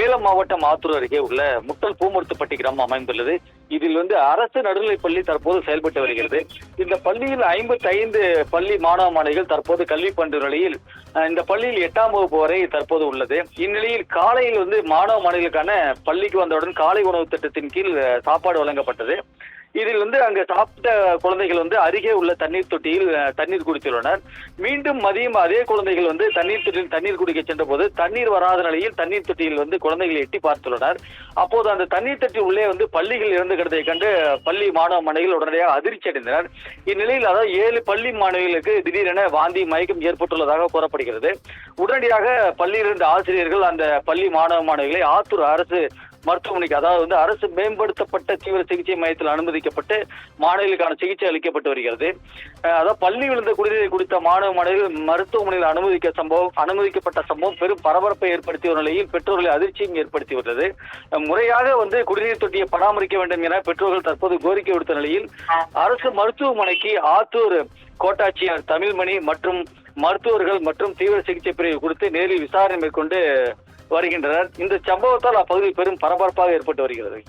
சேலம் மாவட்டம் ஆத்தூர் அருகே உள்ள முட்டல் பூமருத்துப்பட்டி கிராமம் அமைந்துள்ளது. இதில் அரசு நடுநிலைப் பள்ளி தற்போது செயல்பட்டு வருகிறது. இந்த பள்ளியில் 55 பள்ளி மாணவ மாணவிகள் தற்போது கல்வி பயின்ற நிலையில் இந்த பள்ளியில் 8ஆம் வகுப்பு வரை தற்போது உள்ளது. இந்நிலையில் காலையில் மாணவ மாணவிகளுக்கான பள்ளிக்கு வந்தவுடன் காலை உணவு திட்டத்தின் கீழ் சாப்பாடு வழங்கப்பட்டது. இதில் அங்கு சாப்பிட்ட குழந்தைகள் அருகே உள்ள தண்ணீர் தொட்டியில் தண்ணீர் குடித்துள்ளனர். மீண்டும் மதியம் அதே குழந்தைகள் தண்ணீர் தொட்டியில் தண்ணீர் குடிக்க சென்ற போது தண்ணீர் வராத நிலையில் தண்ணீர் தொட்டியில் குழந்தைகள் எட்டி பார்த்துள்ளனர். அப்போது அந்த தண்ணீர் தொட்டி உள்ளே பள்ளிகள் இறந்து கிடந்ததை கண்டு பள்ளி மாணவ மாணவிகள் உடனடியாக அதிர்ச்சி அடைந்தனர். இந்நிலையில் அதாவது 7 பள்ளி மாணவிகளுக்கு திடீரென வாந்தி மயக்கம் ஏற்பட்டுள்ளதாக கூறப்படுகிறது. உடனடியாக பள்ளியில் இருந்த ஆசிரியர்கள் அந்த பள்ளி மாணவ மாணவிகளை ஆத்தூர் அரசு மருத்துவமனைக்கு, அதாவது அரசு மேம்படுத்தப்பட்ட தீவிர சிகிச்சை மையத்தில் அனுமதிக்கப்பட்டு மாணவிகளுக்கான சிகிச்சை அளிக்கப்பட்டு வருகிறது. அதாவது பள்ளி விழுந்த குடிநீரை குடித்த மாணவ மாணவிகள் மருத்துவமனையில் அனுமதிக்கப்பட்ட சம்பவம் பெரும் பரபரப்பை ஏற்படுத்திய நிலையில் பெற்றோர்களை அதிர்ச்சியும் ஏற்படுத்தியுள்ளது. முறையாக குடிநீர் தொட்டியை பராமரிக்க வேண்டும் என பெற்றோர்கள் தற்போது கோரிக்கை விடுத்த நிலையில் அரசு மருத்துவமனைக்கு ஆத்தூர் கோட்டாட்சியர் தமிழ்மணி மற்றும் மருத்துவர்கள் மற்றும் தீவிர சிகிச்சை பிரிவு குறித்து நேரில் விசாரணை மேற்கொண்டு வருகின்றனர். இந்த சம்பவத்தால் அப்பகுதியில் பெரும் பரபரப்பாக ஏற்பட்டு வருகிறது.